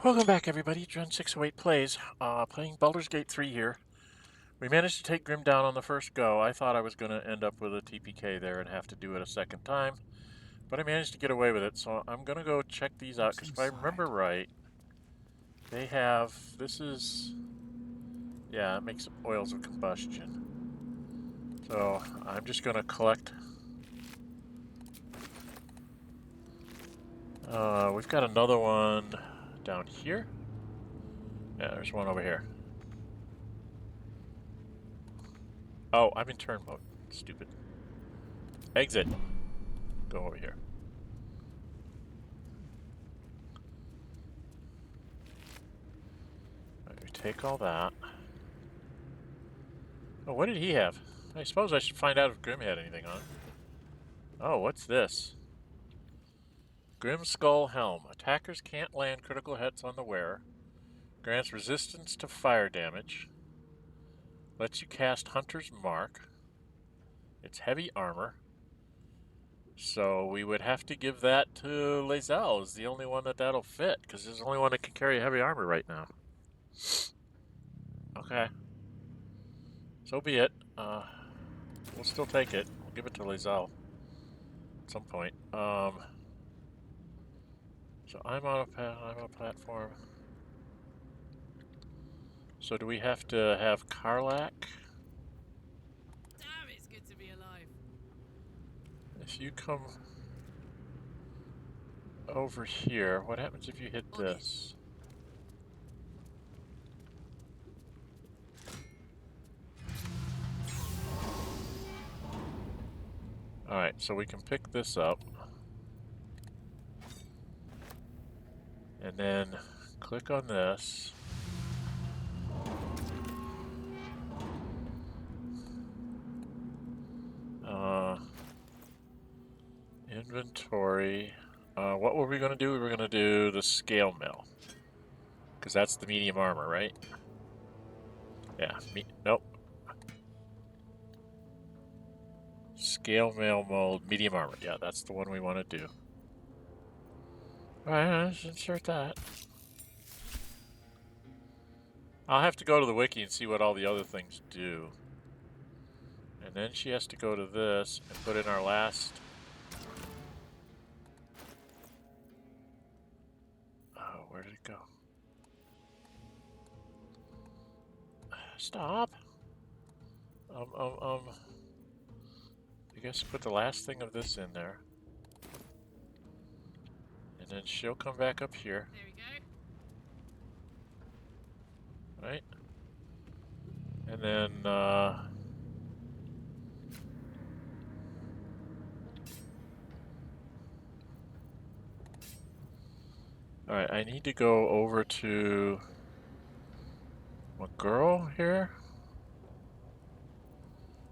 Welcome back, everybody. Dren608 Plays. Playing Baldur's Gate 3 here. We managed to take Grim down on the first go. I thought I was going to end up with a TPK there and have to do it a second time, but I managed to get away with it, so I'm going to go check these out, because if I remember right, they have... This is... Yeah, it makes oils of combustion. So, I'm just going to collect... we've got another one down here. Yeah, there's one over here. Oh, I'm in turn mode. Stupid. Exit. Go over here. Right, we take all that. Oh, what did he have? I suppose I should find out if Grim had anything on. Oh, what's this? Grim Skull Helm. Attackers can't land critical hits on the wearer. Grants resistance to fire damage. Lets you cast Hunter's Mark. It's heavy armor. So we would have to give that to Lae'zel. Is the only one that'll fit, because he's the only one that can carry heavy armor right now. Okay. So be it. We'll still take it. We'll give it to Lae'zel at some point. So I'm on a platform. So do we have to have Karlach? Damn, it's good to be alive. If you come over here, what happens if you hit this? Alright, so we can pick this up. And then click on this. Inventory. What were we going to do? We were going to do the scale mill. Because that's the medium armor, right? Yeah, nope. Scale mail mold, medium armor. Yeah, that's the one we want to do. Alright, let's insert that. I'll have to go to the wiki and see what all the other things do. And then she has to go to this and put in our last... Oh, where did it go? Stop! I guess put the last thing of this in there. And then she'll come back up here. There we go. Right? And then, Alright, I need to go over to my girl here.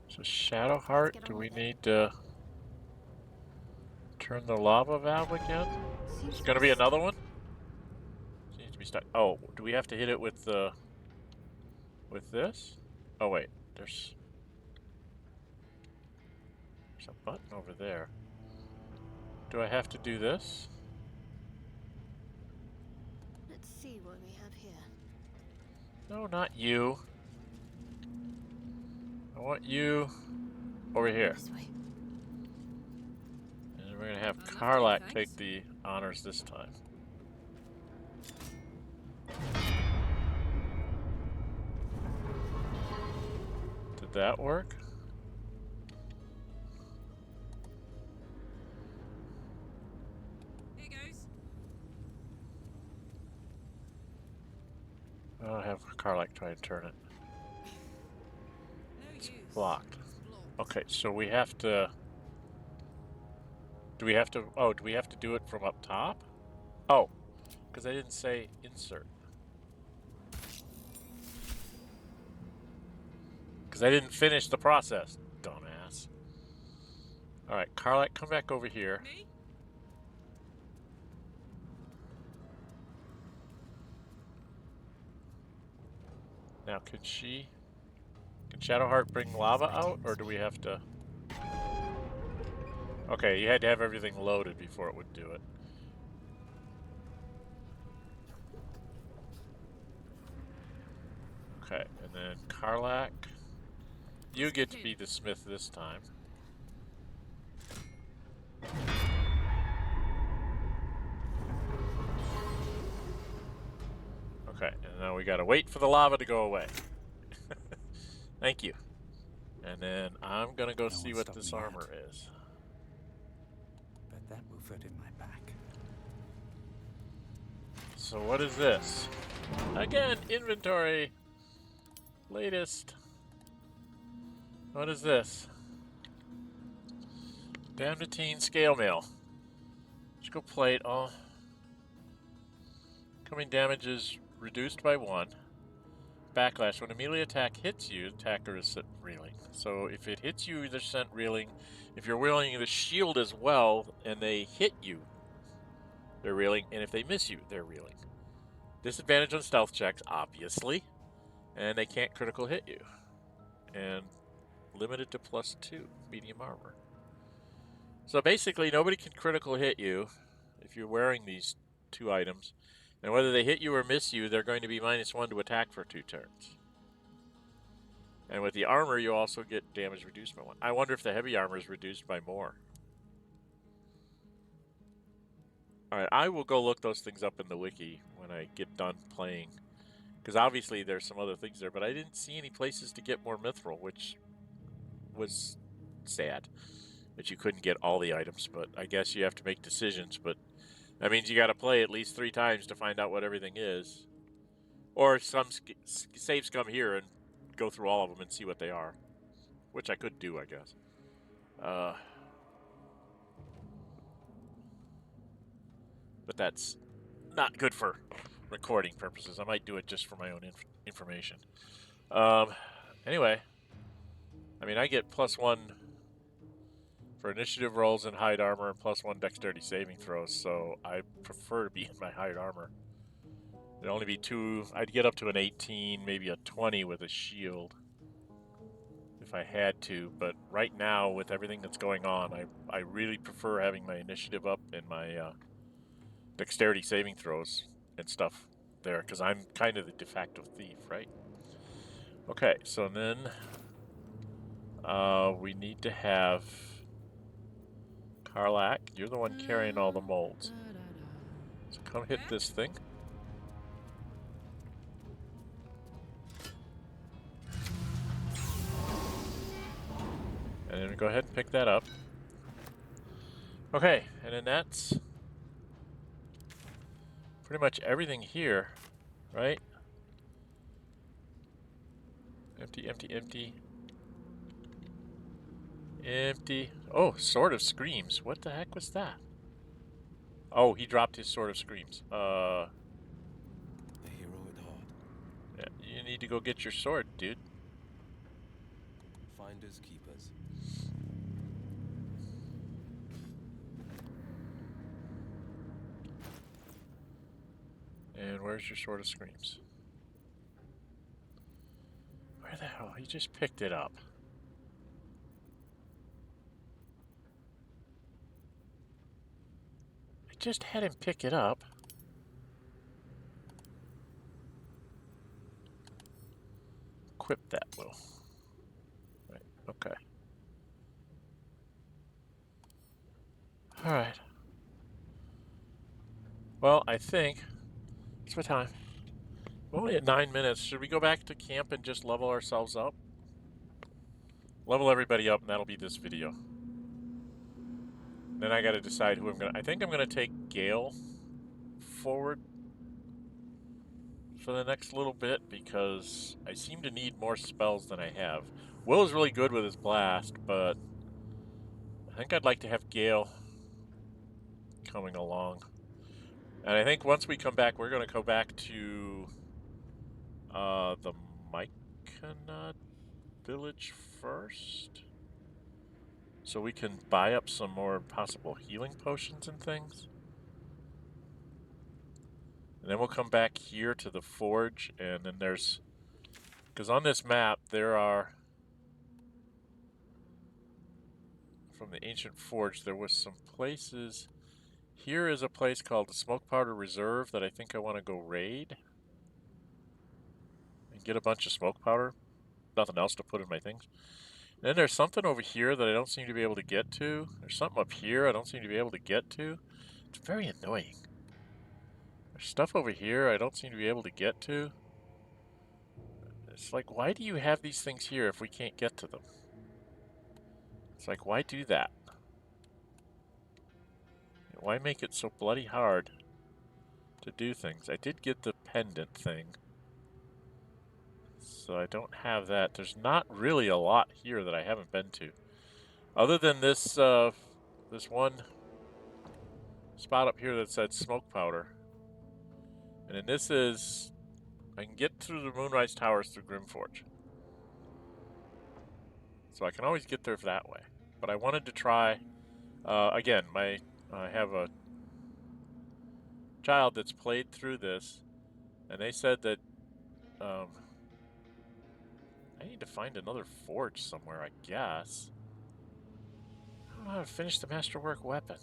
So Shadowheart, do we need to turn the lava valve again? It's gonna be another one? Seems to be stuck. Oh, do we have to hit it with the... with this? Oh wait, there's a button over there. Do I have to do this? Let's see what we have here. No, not you. I want you over here. This way. And we're gonna have Karlach take the honors this time. Did that work? Here goes. I'll have Karlach try and turn it. No It's use. blocked. Blocked. Okay, so we have to... Do we have to... Oh, do we have to do it from up top? Oh, because I didn't say insert. Because I didn't finish the process, dumbass. Alright, Karlach, come back over here. Me? Now, can she... Can Shadowheart bring lava out, or do we have to... Okay, you had to have everything loaded before it would do it. Okay, and then Karlach, you get to be the smith this time. Okay, and now we gotta wait for the lava to go away. Thank you. And then I'm gonna go see what this armor is. Bet that will fit in my pack. So what is this? Again, inventory. Latest. What is this? Damnatine scale mail. Magical plate. Oh. Incoming damage is reduced by 1. Backlash. When a melee attack hits you, attacker is sent reeling. So if it hits you, they're sent reeling. If you're wielding the shield as well, and they hit you, they're reeling. And if they miss you, they're reeling. Disadvantage on stealth checks, obviously. And they can't critical hit you. And limited to +2, medium armor. So basically, nobody can critical hit you if you're wearing these 2 items. And whether they hit you or miss you, they're going to be -1 to attack for 2 turns. And with the armor, you also get damage reduced by 1. I wonder if the heavy armor is reduced by more. Alright, I will go look those things up in the wiki when I get done playing. Because obviously there's some other things there, but I didn't see any places to get more mithril, which was sad. That you couldn't get all the items, but I guess you have to make decisions. But that means you got to play at least 3 times to find out what everything is. Or some saves come here and go through all of them and see what they are. Which I could do, I guess. But that's not good for recording purposes. I might do it just for my own information. Anyway. I mean, I get +1 for initiative rolls and hide armor and +1 dexterity saving throws, so I prefer to be in my hide armor. It'd only be 2. I'd get up to an 18, maybe a 20 with a shield if I had to, but right now with everything that's going on, I really prefer having my initiative up and my dexterity saving throws and stuff there, because I'm kind of the de facto thief, right? Okay, so then we need to have Karlach. You're the one carrying all the molds. So come hit this thing. And then go ahead and pick that up. Okay, and then that's pretty much everything here, right? Empty, empty, empty. Empty. Oh, Sword of Screams. What the heck was that? Oh, he dropped his Sword of Screams. The hero at heart. Yeah, you need to go get your sword, dude. Finders keepers. And where's your Sword of Screams? Where the hell? He just picked it up. I just had him pick it up. Equip that, Wyll. Right, okay. Alright. Well, I think... What's my time? We're only at 9 minutes. Should we go back to camp and just level ourselves up? Level everybody up, and that'll be this video. Then I gotta decide who I'm gonna... I think I'm gonna take Gale forward for the next little bit, because I seem to need more spells than I have. Wyll is really good with his blast, but I think I'd like to have Gale coming along. And I think once we come back, we're going to go back to the Myconid village first. So we can buy up some more possible healing potions and things. And then we'll come back here to the forge, and then there's... Because on this map, there are... From the ancient forge, there was some places... Here is a place called the Smoke Powder Reserve that I think I want to go raid. And get a bunch of smoke powder. Nothing else to put in my things. And then there's something over here that I don't seem to be able to get to. There's something up here I don't seem to be able to get to. It's very annoying. There's stuff over here I don't seem to be able to get to. It's like, why do you have these things here if we can't get to them? It's like, why do that? Why make it so bloody hard to do things? I did get the pendant thing, so I don't have that. There's not really a lot here that I haven't been to, other than this this one spot up here that said smoke powder. And then this is, I can get through the Moonrise Towers through Grymforge, so I can always get there that way. But I wanted to try again. I have a child that's played through this, and they said that I need to find another forge somewhere, I guess. I don't know how to finish the masterwork weapon.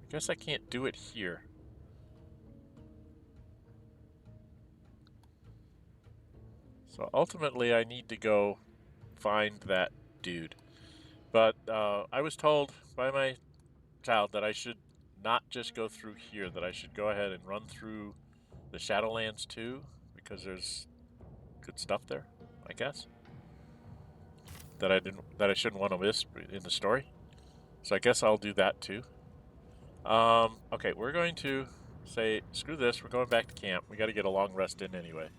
I guess I can't do it here. So ultimately I need to go find that dude. But I was told by my child that I should not just go through here, that I should go ahead and run through the Shadowlands too, because there's good stuff there, I guess. That I shouldn't want to miss in the story. So I guess I'll do that too. Okay, we're going to say screw this, we're going back to camp. We gotta get a long rest in anyway.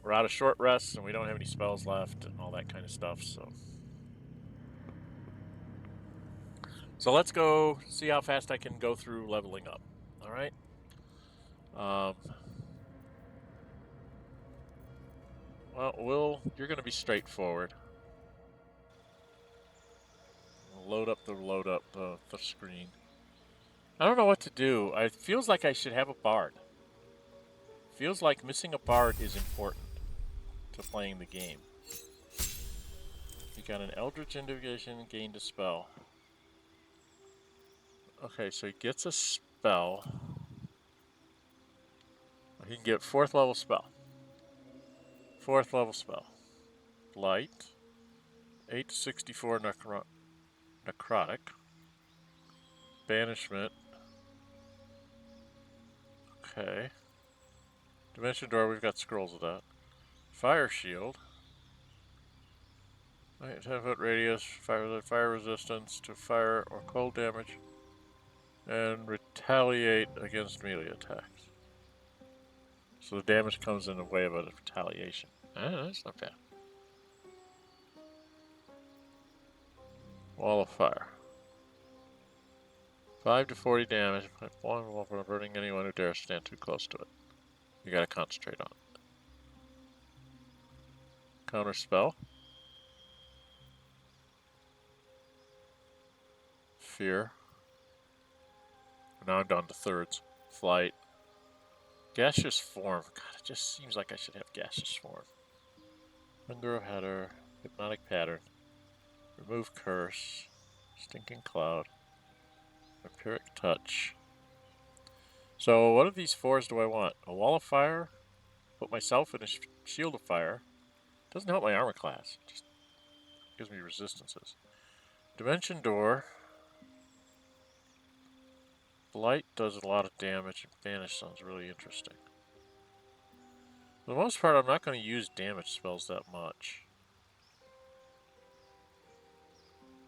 We're out of short rests and we don't have any spells left and all that kind of stuff, so let's go see how fast I can go through leveling up. Alright? Well, Wyll, you're going to be straightforward. Load up the screen. I don't know what to do. It feels like I should have a bard. Feels like missing a bard is important to playing the game. You got an Eldritch Indivision, gained a spell. Okay, so he gets a spell. He can get 4th level spell. 4th level spell. Light. 8 to 64 necrotic. Banishment. Okay. Dimension Door, we've got scrolls of that. Fire Shield. 10-foot radius, fire resistance to fire or cold damage. And retaliate against melee attacks. So the damage comes in the way of a retaliation. That's not bad. Wall of Fire. 5 to 40 damage. Vulnerable for burning anyone who dares stand too close to it. You gotta concentrate on it. Counter spell. Fear. Now I'm down to thirds. Flight. Gaseous form. God, it just seems like I should have gaseous form. Hunger of Header. Hypnotic pattern. Remove curse. Stinking cloud. Vampiric touch. So what of these 4s do I want? A wall of fire? Put myself in a shield of fire. Doesn't help my armor class. It just gives me resistances. Dimension door. Light does a lot of damage, and Vanish sounds really interesting. For the most part, I'm not going to use damage spells that much.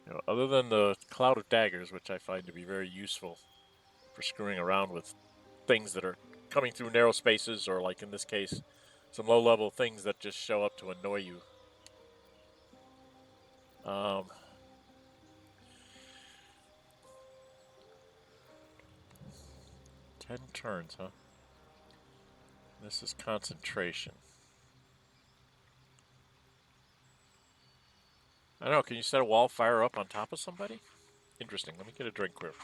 You know, other than the Cloud of Daggers, which I find to be very useful for screwing around with things that are coming through narrow spaces, or like in this case, some low-level things that just show up to annoy you. 10 turns, huh? This is concentration. I don't know, can you set a wall of fire up on top of somebody? Interesting, let me get a drink here.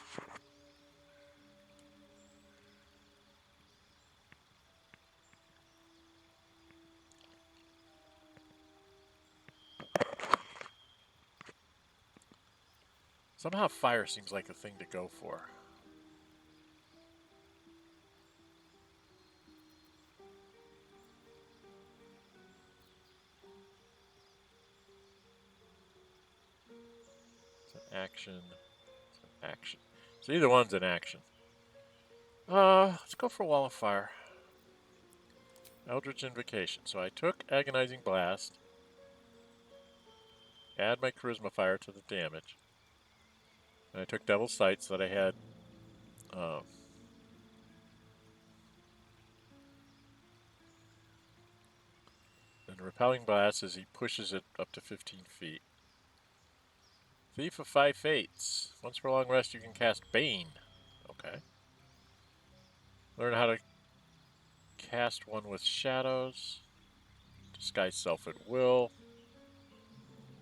Somehow fire seems like a thing to go for. It's an action. It's an action. So either one's an action. Let's go for Wall of Fire. Eldritch Invocation. So I took Agonizing Blast. Add my Charisma Fire to the damage. And I took Devil's Sight so that I had... and Repelling Blast as he pushes it up to 15 feet. Thief of Five Fates. Once per long rest you can cast Bane. Okay. Learn how to cast one with shadows. Disguise self at will.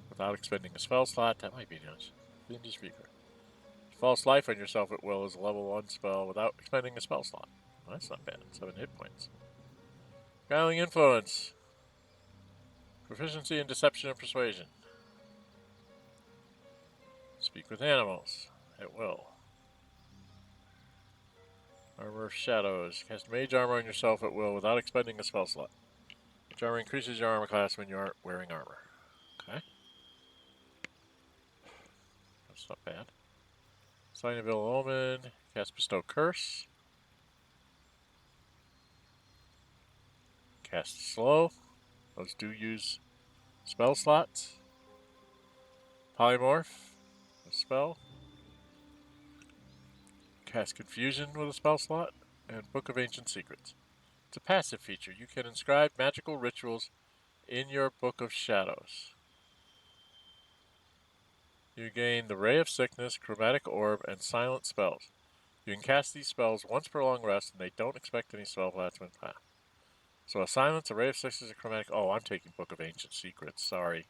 Without expending a spell slot. That might be nice. Fiendish Reaper. False Life on yourself at will is a level 1 spell without expending a spell slot. Well, that's not bad. 7 hit points. Guiling Influence. Proficiency in Deception and Persuasion. Speak with animals at will. Armor of Shadows. Cast Mage Armor on yourself at will without expending a spell slot. Mage Armor increases your armor class when you aren't wearing armor. Okay. That's not bad. Sign of Ill Omen. Cast Bestow Curse. Cast Slow. Those do use spell slots. Polymorph. A spell. Cast Confusion with a spell slot. And Book of Ancient Secrets. It's a passive feature. You can inscribe magical rituals in your Book of Shadows. You gain the Ray of Sickness, Chromatic Orb, and Silent Spells. You can cast these spells once per long rest, and they don't expect any spell slots when passed. So a Silence, a Ray of Sickness, a Chromatic... Oh, I'm taking Book of Ancient Secrets. Sorry.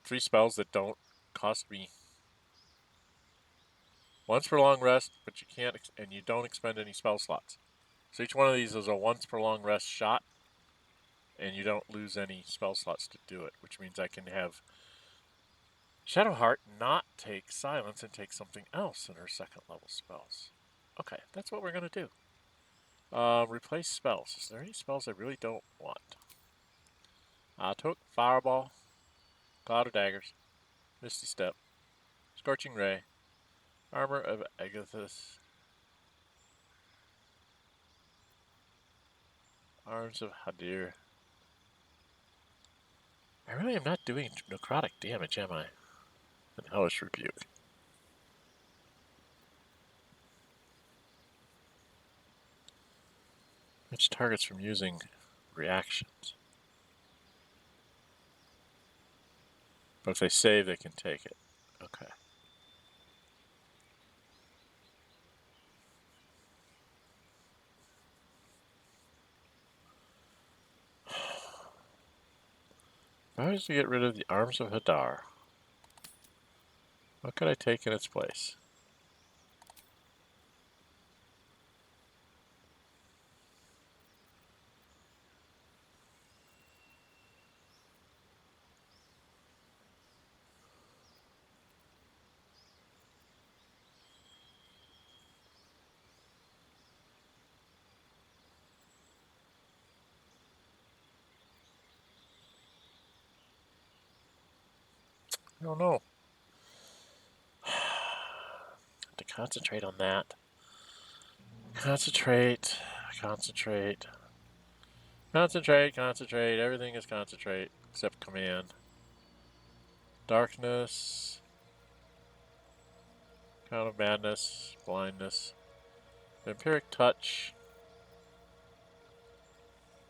3 spells that don't cost me once per long rest, but you can't... and you don't expend any spell slots. So each one of these is a once per long rest shot, and you don't lose any spell slots to do it, which means I can have Shadowheart not take Silence and take something else in her second level spells. Okay, that's what we're going to do. Replace spells. Is there any spells I really don't want? I took Fireball, Cloud of Daggers, Misty Step, Scorching Ray, Armor of Agathis, Arms of Hadir. I really am not doing necrotic damage, am I? And Hellish Rebuke. Which targets from using reactions. But if they save, they can take it. Okay. If I was to get rid of the Arms of Hadar, what could I take in its place? I don't know. Have to concentrate on that. Concentrate. Concentrate. Concentrate, concentrate. Everything is concentrate except command. Darkness. Count of Madness. Blindness. Vampiric Touch.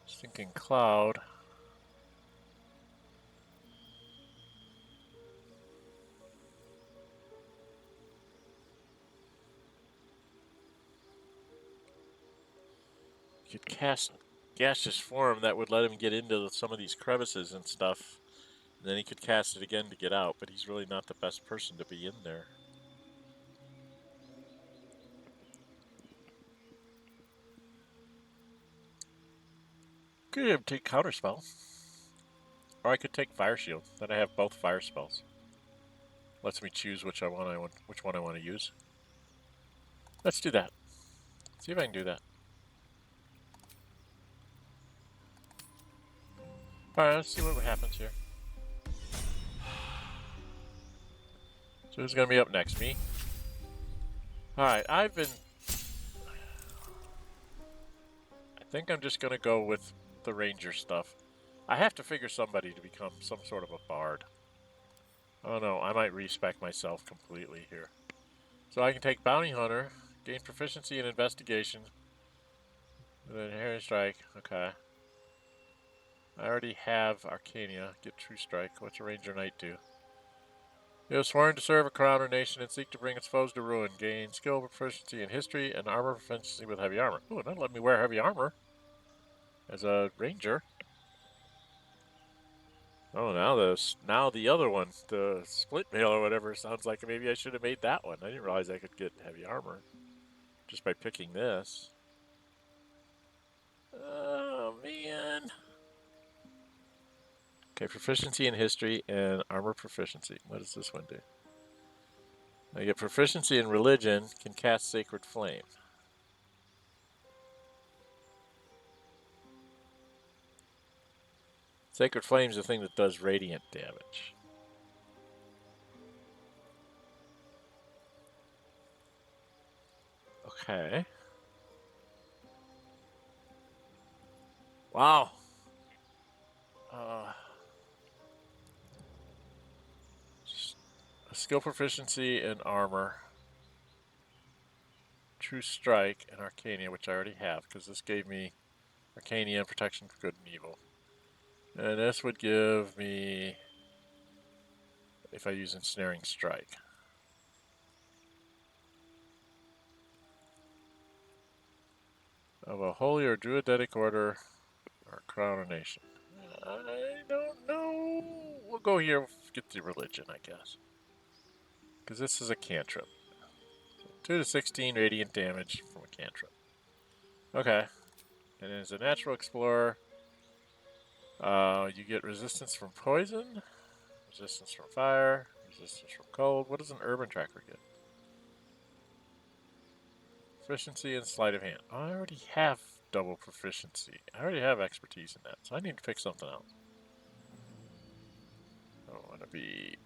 Stinking Cloud. You could cast Gaseous Form that would let him get into some of these crevices and stuff. And then he could cast it again to get out, but he's really not the best person to be in there. Could take Counterspell. Or I could take Fire Shield. Then I have both fire spells. Lets me choose which one I want to use. Let's do that. See if I can do that. Alright, let's see what happens here. So who's going to be up next? Me? Alright, I think I'm just going to go with the ranger stuff. I have to figure somebody to become some sort of a bard. I don't know, I might respec myself completely here. So I can take bounty hunter, gain proficiency in investigation, and then inherent strike. Okay. I already have Arcania. Get true strike. What's a ranger knight do? You have sworn to serve a crown or nation and seek to bring its foes to ruin. Gain skill proficiency in history and armor proficiency with heavy armor. Ooh, that'll let me wear heavy armor as a ranger. Oh, now the other one, the split mail or whatever, sounds like maybe I should have made that one. I didn't realize I could get heavy armor just by picking this. Oh man. Okay, proficiency in history and armor proficiency. What does this one do? I get proficiency in religion, can cast Sacred Flame. Sacred Flame is the thing that does radiant damage. Okay. Wow. Just a skill proficiency in armor, true strike, and Arcania, which I already have, because this gave me Arcania and protection for good and evil. And this would give me, if I use ensnaring strike. Of a holy or druidic order or crown or nation. I don't know. We'll go here, get the religion, I guess. Because this is a cantrip. 2 to 16 radiant damage from a cantrip. Okay. And as a natural explorer, you get resistance from poison, resistance from fire, resistance from cold. What does an urban tracker get? Proficiency and sleight of hand. I already have double proficiency. I already have expertise in that, so I need to pick something else. I don't want to be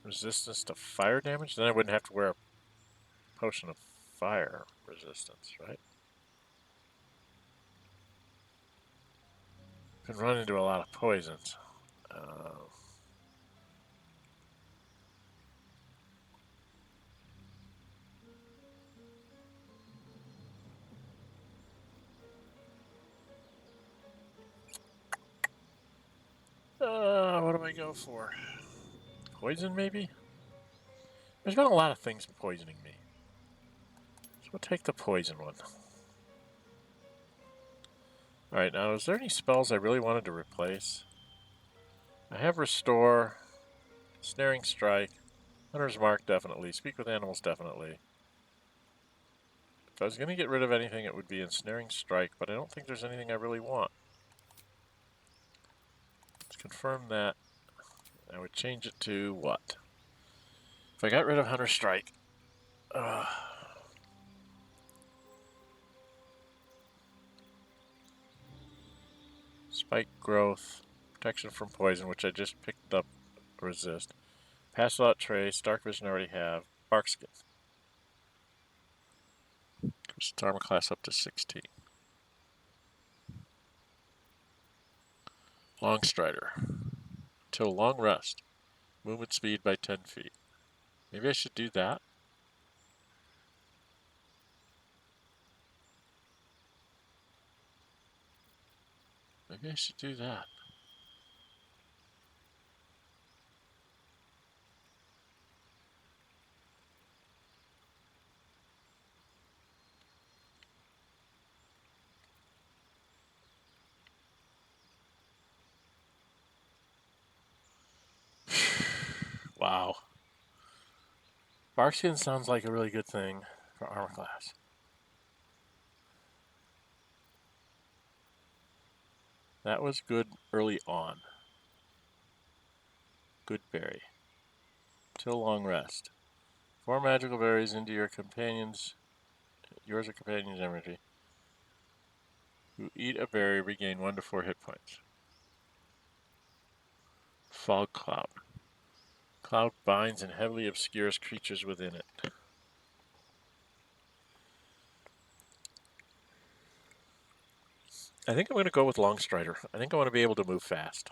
resistance to fire damage. Then I wouldn't have to wear a potion of fire resistance, right? Been running into a lot of poisons. What do I go for? Poison, maybe? There's been a lot of things poisoning me. So we'll take the poison one. Alright, now is there any spells I really wanted to replace? I have Restore, Snaring Strike, Hunter's Mark definitely, Speak with Animals definitely. If I was going to get rid of anything, it would be Ensnaring Strike, but I don't think there's anything I really want. Let's confirm that. I would change it to what? If I got rid of Hunter's Strike, Spike Growth, Protection from Poison, which I just picked up, Resist. Pass Without Trace, Dark Vision I already have, Barkskin. Increase its armor class up to 16. Long Strider. Till long rest. Movement speed by 10 feet. Maybe I should do that. Maybe I should do that. Wow. Barkskin sounds like a really good thing for armor class. That was good early on. Good berry. Till long rest. 4 magical berries into your companions, yours or companion's energy. Who eat a berry regain 1 to 4 hit points. Fog Cloud. Cloud binds and heavily obscures creatures within it. I think I'm going to go with Longstrider. I think I want to be able to move fast.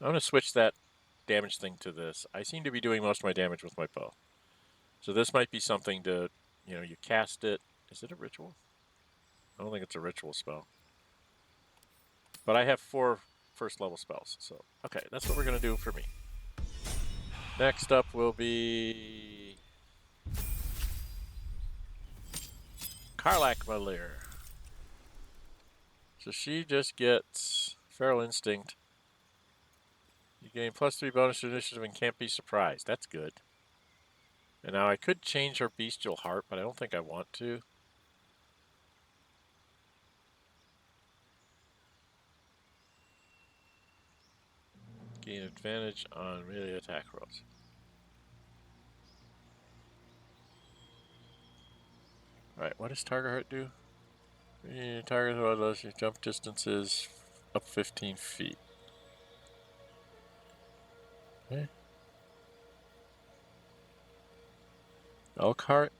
I'm going to switch that damage thing to this. I seem to be doing most of my damage with my bow. So this might be something to, you know, you cast it. Is it a ritual? I don't think it's a ritual spell. But I have 4 first level spells. So, okay, that's what we're going to do for me. Next up will be Karlach Baldur. So she just gets Feral Instinct. You gain +3 bonus to initiative and can't be surprised. That's good. And now I could change her Bestial Heart, but I don't think I want to. Gain advantage on melee attack rolls. Alright, what does Target Heart do? Target Heart allows your jump distances up 15 feet. Okay. Elkhart,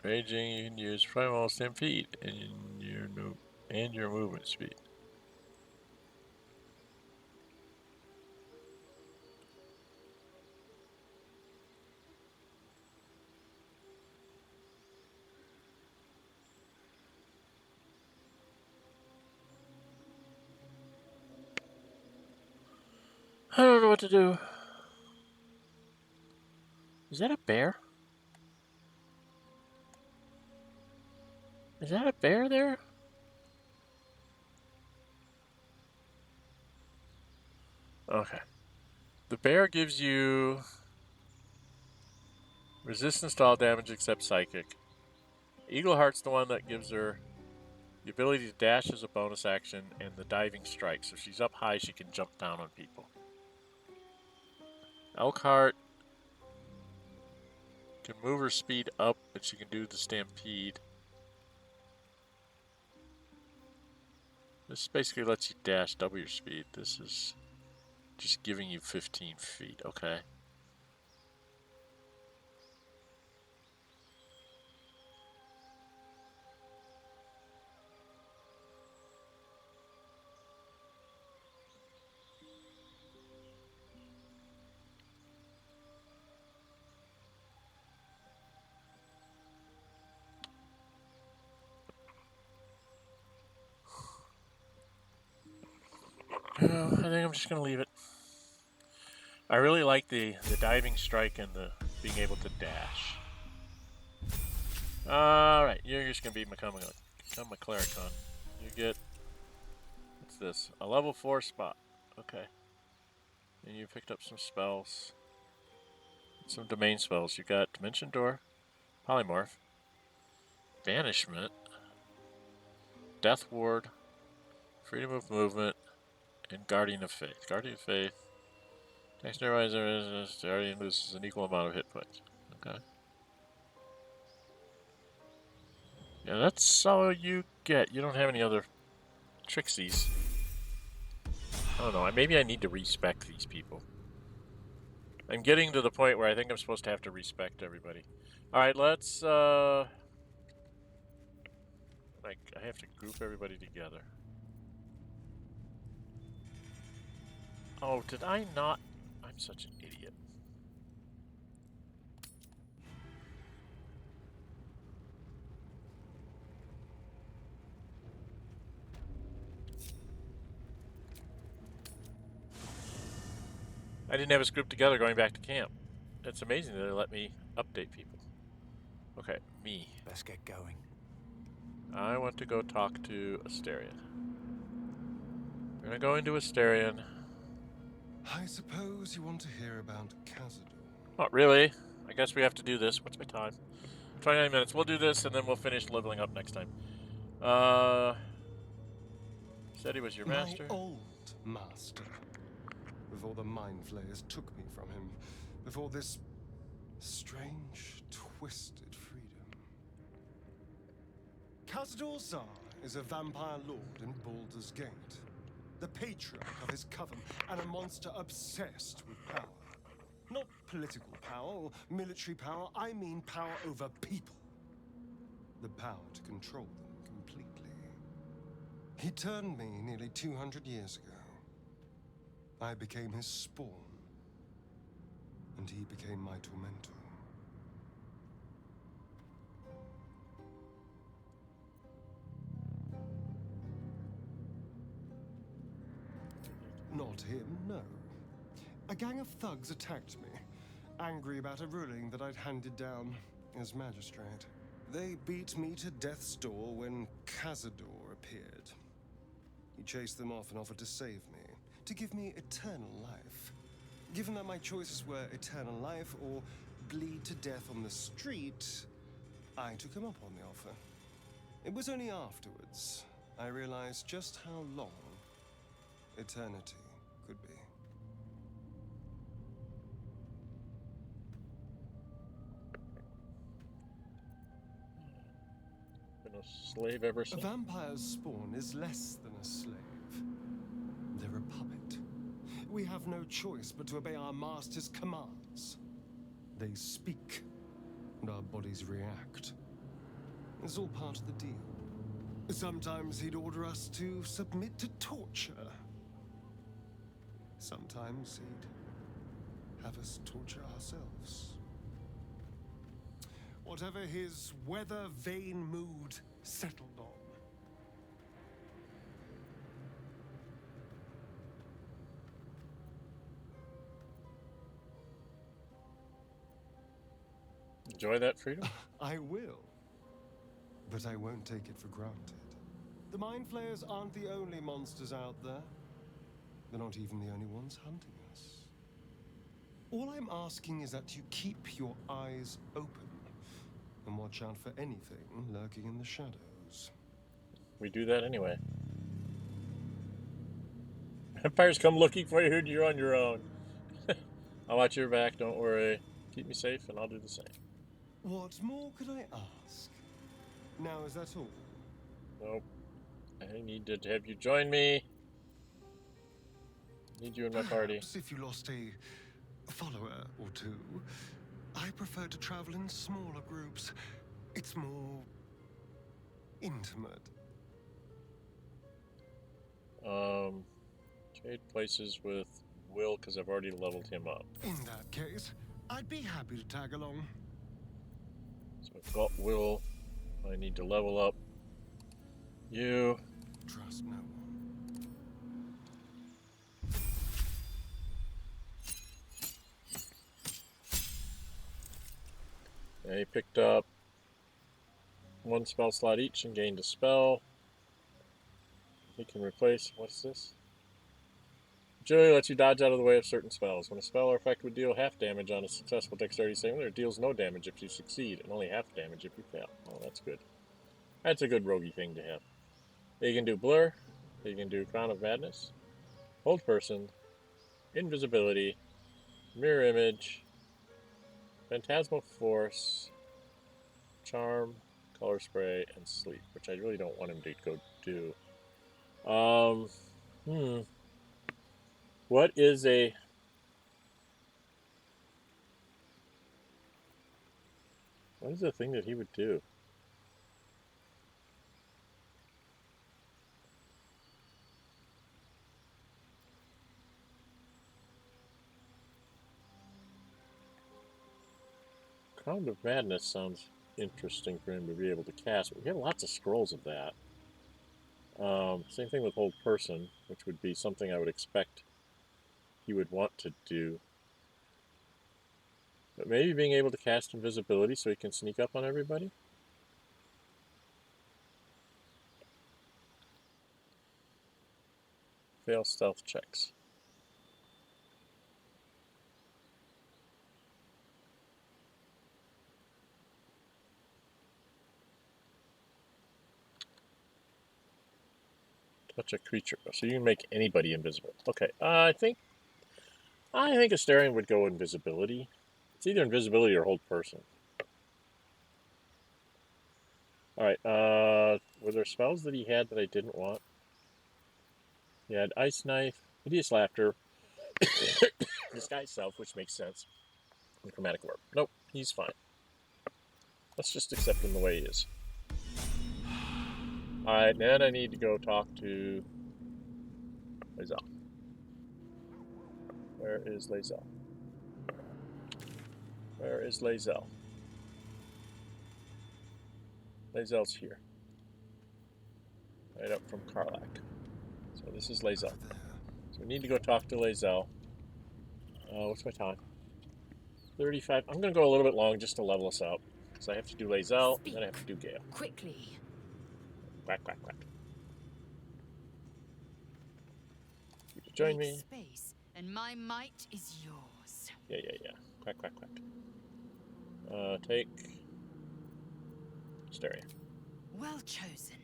raging, you can use Primal Stampede and your movement speed. I don't know what to do. Is that a bear? Is that a bear there? Okay. The bear gives you resistance to all damage except psychic. Eagleheart's the one that gives her the ability to dash as a bonus action and the diving strike. So if she's up high, she can jump down on people. Elkhart can move her speed up, but she can do the stampede. This basically lets you dash double your speed. This is just giving you 15 feet. Okay. I think I'm just going to leave it. I really like the diving strike and the being able to dash. Alright, you're just going to become a clericon. You get, what's this? A level 4 spot. Okay. And you picked up some spells. Some domain spells. You got Dimension Door, Polymorph, Banishment, Death Ward, Freedom of Movement, and Guardian of Faith. Guardian of Faith. Next nearby Guardian loses an equal amount of hit points. Okay. Yeah, that's all you get. You don't have any other Trixies. I don't know. Maybe I need to respect these people. I'm getting to the point where I think I'm supposed to have to respect everybody. Alright, let's, I have to group everybody together. Oh, did I not? I'm such an idiot. I didn't have us grouped together going back to camp. It's amazing that they let me update people. Okay, me. Let's get going. I want to go talk to Astarion. We're gonna go into Astarion. I suppose you want to hear about Khazad-dûr. Not really. I guess we have to do this. What's my time? 29 minutes. We'll do this and then we'll finish leveling up next time. Said he was your master. My old master. Before the Mind Flayers took me from him. Before this strange, twisted freedom. Khazad-dûr Zar is a vampire lord in Baldur's Gate. The patriarch of his coven and a monster obsessed with power. Not political power or military power. I mean power over people. The power to control them completely. He turned me nearly 200 years ago. I became his spawn, and he became my tormentor. Not him, no. A gang of thugs attacked me, angry about a ruling that I'd handed down as magistrate. They beat me to death's door when Cazador appeared. He chased them off and offered to save me, to give me eternal life. Given that my choices were eternal life or bleed to death on the street, I took him up on the offer. It was only afterwards I realized just how long eternity could be. Been a slave ever A since. vampire's spawn is less than a slave. They're a puppet. We have no choice but to obey our master's commands. They speak, and our bodies react. It's all part of the deal. Sometimes he'd order us to submit to torture. Sometimes he'd have us torture ourselves. Whatever his weather-vane mood settled on. Enjoy that freedom? I will. But I won't take it for granted. The Mind Flayers aren't the only monsters out there. They're not even the only ones hunting us. All I'm asking is that you keep your eyes open and watch out for anything lurking in the shadows. We do that anyway. Vampires come looking for you and you're on your own. I'll watch your back, don't worry. Keep me safe and I'll do the same. What more could I ask? Now, is that all? Nope. I need to have you join me. Need you in my party. Perhaps if you lost a follower or two, I prefer to travel in smaller groups. It's more intimate. Trade places with Wyll because I've already leveled him up. In that case, I'd be happy to tag along. So I've got Wyll. I need to level up you. Trust no one. They picked up one spell slot each and gained a spell. He can replace. What's this? Agility lets you dodge out of the way of certain spells. When a spell or effect would deal half damage on a successful dexterity saving, it deals no damage if you succeed, and only half damage if you fail. Oh, that's good. That's a good roguey thing to have. You can do Blur. You can do Crown of Madness. Hold Person. Invisibility. Mirror Image. Phantasmal Force. Charm. Color Spray. And Sleep, which I really don't want him to go do. What is a... What is the thing that he would do? Crown of Madness sounds interesting for him to be able to cast. We have lots of scrolls of that. Same thing with Hold Person, which would be something I would expect he would want to do. But maybe being able to cast invisibility so he can sneak up on everybody? Fail stealth checks. Touch a creature. So you can make anybody invisible. Okay, I think Astarion would go invisibility. It's either invisibility or Hold Person. Alright, were there spells that he had that I didn't want? He had Ice Knife, Hideous Laughter, Disguise Self, which makes sense. Chromatic orb. Nope, he's fine. Let's just accept him the way he is. Alright, then I need to go talk to Lae'zel. Where is Lae'zel? Where is Lae'zel? Lae'zel's here. Right up from Karlach. So this is Lae'zel. So we need to go talk to Lae'zel. What's my time? 35. I'm going to go a little bit long just to level us out. Because I have to do Lae'zel, and then I have to do Gale. Quickly. Quack, quack, quack. You to join me. Space, and my might is yours. Yeah. Quack, quack, quack. Take Astarion. Well chosen.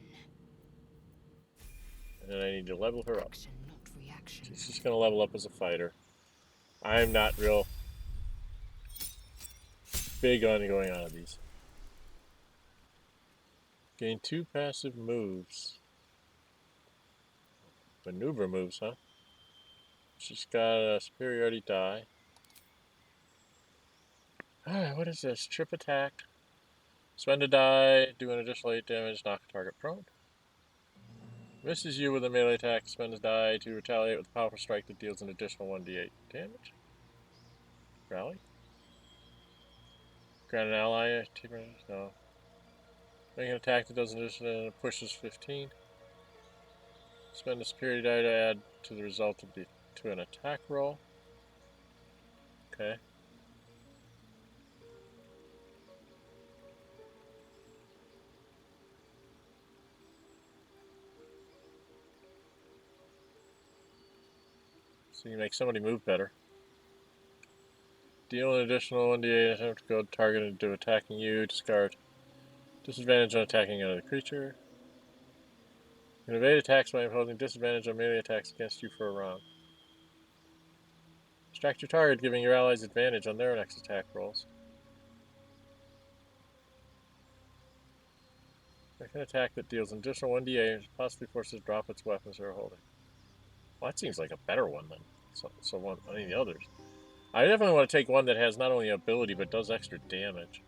And then I need to level her up. Action, not reaction. She's just going to level up as a fighter. I'm not real big on going on these. Gain 2 passive moves. Maneuver moves, huh? She's got a superiority die. What is this? Trip attack. Spend a die, do an additional 8 damage, knock a target prone. Misses you with a melee attack, spend a die to retaliate with a powerful strike that deals an additional 1d8 damage. Rally. Grant an ally, no. Make an attack that does an additional pushes 15. Spend a superiority die to add to the result of to an attack roll. Okay. So you make somebody move better. Deal an additional 1d8 attempt to go target into attacking you. Discard. Disadvantage on attacking another creature. You can evade attacks by imposing disadvantage on melee attacks against you for a round. Distract your target, giving your allies advantage on their next attack rolls. Make an attack that deals an additional 1d8 and possibly forces it to drop its weapons they're holding. Well, that seems like a better one than any of the others. I definitely want to take one that has not only ability but does extra damage.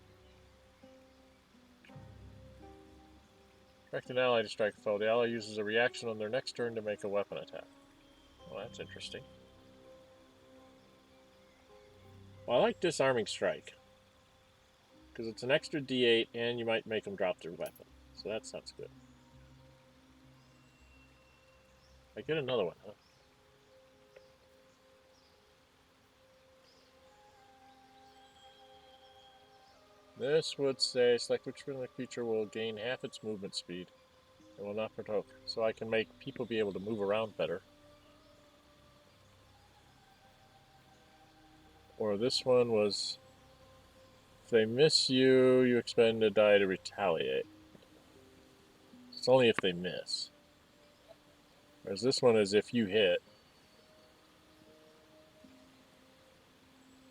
Direct an ally to strike a foe. The ally uses a reaction on their next turn to make a weapon attack. Well, that's interesting. Well, I like Disarming Strike. Because it's an extra d8 and you might make them drop their weapon. So that sounds good. I get another one, huh? This would say, select which friendly creature will gain half its movement speed and will not provoke. So I can make people be able to move around better. Or this one was, if they miss you, you expend a die to retaliate. It's only if they miss. Whereas this one is if you hit,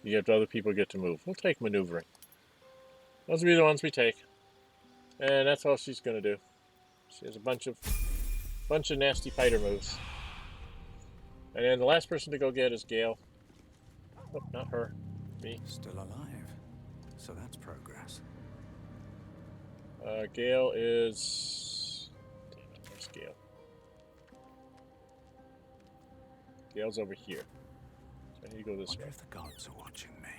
you get other people get to move. We'll take maneuvering. Those will be the ones we take. And that's all she's going to do. She has a bunch of nasty fighter moves. And then the last person to go get is Gale. Oh, not her. Me. Still alive. So that's progress. Gale is... Damn it, where's Gale? Gale's over here. So I need to go this way. Wonder if the gods are watching me.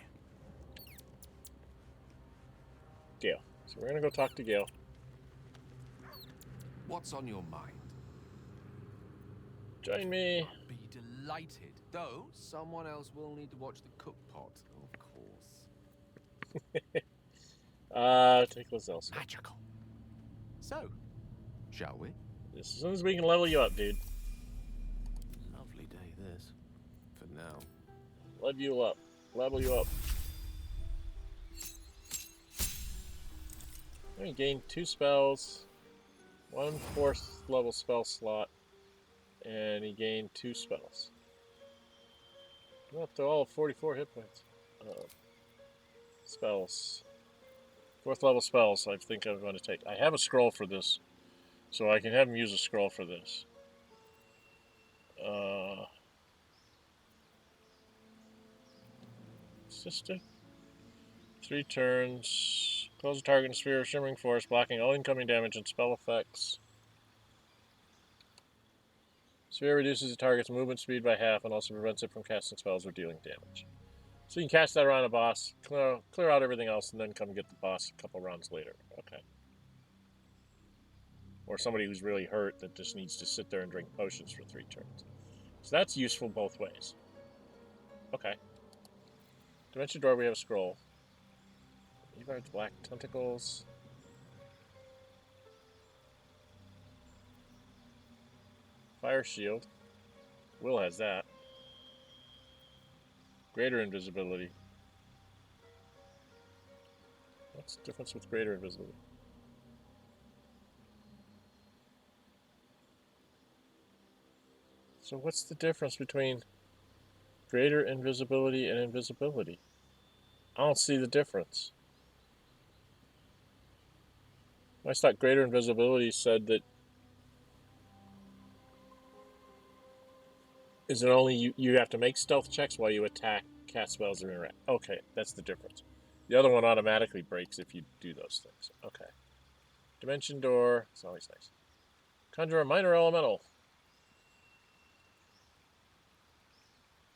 Gale. So we're going to go talk to Gale. What's on your mind? Join me. I'll be delighted. Though, someone else will need to watch the cook pot, of course. Take Lae'zel. Magical. So, shall we? As soon as we can level you up, dude. Lovely day this. For now. Level you up. Level you up. We gain 2 spells, 1 4th level spell slot, and he gained 2 spells. We're up to all 44 hit points. Spells. 4th level spells I think I'm going to take. I have a scroll for this, so I can have him use a scroll for this. Sister? 3 turns. Close the target in sphere of shimmering force, blocking all incoming damage and spell effects. Sphere reduces the target's movement speed by half and also prevents it from casting spells or dealing damage. So you can cast that around a boss, clear out everything else, and then come get the boss a couple rounds later. Okay. Or somebody who's really hurt that just needs to sit there and drink potions for 3 turns. So that's useful both ways. Okay. Dimension Door, we have a scroll. Evard's Black Tentacles. Fire Shield. Wyll has that. Greater Invisibility. What's the difference with Greater Invisibility? So what's the difference between Greater Invisibility and Invisibility? I don't see the difference. I thought Greater Invisibility said that is it only you have to make stealth checks while you attack, cast spells, or interact. Okay, that's the difference. The other one automatically breaks if you do those things. Okay. Dimension Door, it's always nice. Conjure a minor elemental.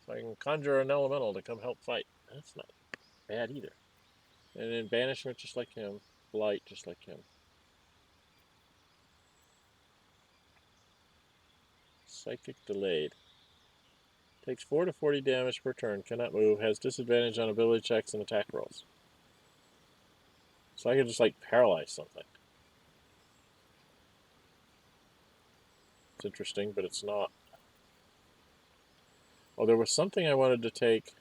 So I can conjure an elemental to come help fight. That's not bad either. And then Banishment just like him. Blight just like him. Psychic Delayed. Takes 4 to 40 damage per turn. Cannot move. Has disadvantage on ability checks and attack rolls. So I can just like paralyze something. It's interesting, but it's not. Oh, there was something I wanted to take.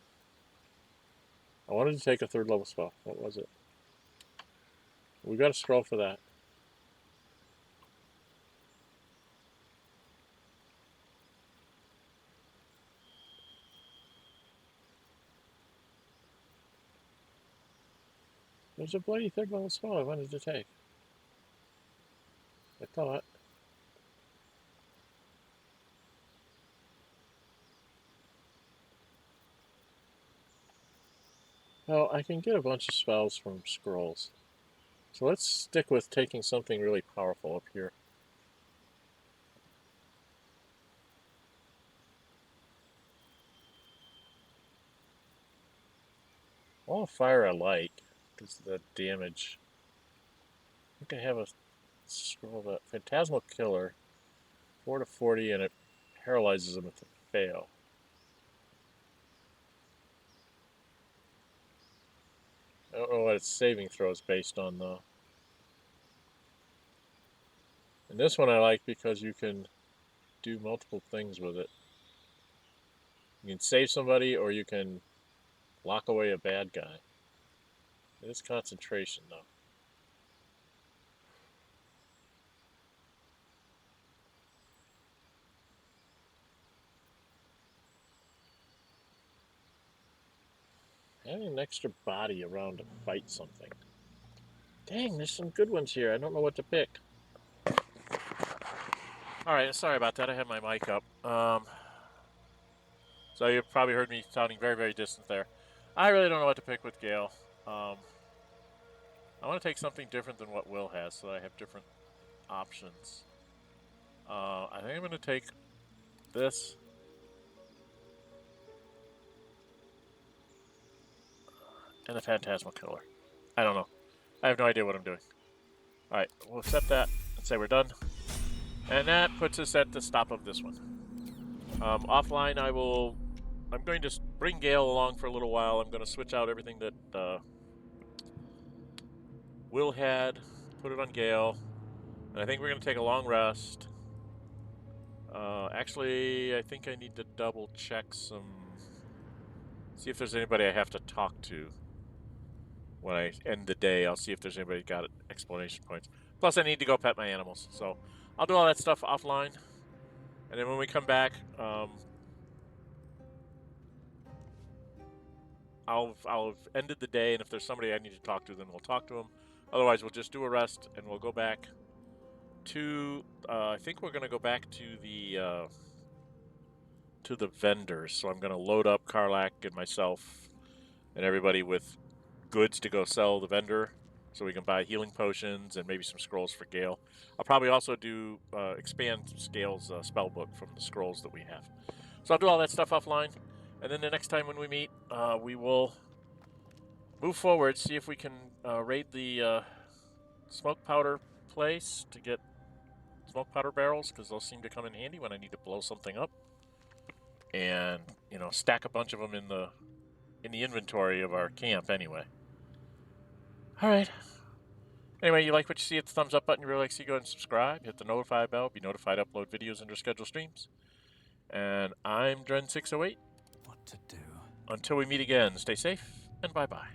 I wanted to take a 3rd level spell. What was it? We got a scroll for that. There's a bloody 3rd level spell I wanted to take. I thought. Well, I can get a bunch of spells from scrolls. So let's stick with taking something really powerful up here. I'll fire a light because of the damage. I think I have a scroll that Phantasmal Killer, 4 to 40, and it paralyzes them if they fail. I don't know what its saving throw is based on though. And this one I like because you can do multiple things with it. You can save somebody or you can lock away a bad guy. It is concentration though. Having an extra body around to fight something. Dang, there's some good ones here. I don't know what to pick. Alright, sorry about that. I had my mic up. So you probably heard me sounding very, very distant there. I really don't know what to pick with Gale. I want to take something different than what Wyll has so that I have different options. I think I'm going to take this. And the Phantasmal Killer. I don't know. I have no idea what I'm doing. Alright, we'll accept that and say we're done. And that puts us at the stop of this one. Offline, I'm going to bring Gale along for a little while. I'm going to switch out everything that Wyll had, put it on Gale. And I think we're going to take a long rest. Actually, I think I need to double check some... See if there's anybody I have to talk to. When I end the day, I'll see if there's anybody got explanation points. Plus, I need to go pet my animals. So, I'll do all that stuff offline. And then when we come back, I'll have ended the day. And if there's somebody I need to talk to, then we'll talk to them. Otherwise, we'll just do a rest, and we'll go back to... I think we're going to go back to the vendors. So, I'm going to load up Karlach and myself and everybody with goods to go sell the vendor, so we can buy healing potions and maybe some scrolls for Gale. I'll probably also do expand Gale's spell book from the scrolls that we have. So I'll do all that stuff offline, and then the next time when we meet, we will move forward, see if we can raid the smoke powder place to get smoke powder barrels, because they'll seem to come in handy when I need to blow something up, and stack a bunch of them in the inventory of our camp anyway. All right. Anyway, you like what you see, hit the thumbs up button. You really like to see, go ahead and subscribe. Hit the notify bell. Be notified to upload videos under scheduled streams. And I'm Dren608. What to do? Until we meet again, stay safe and bye-bye.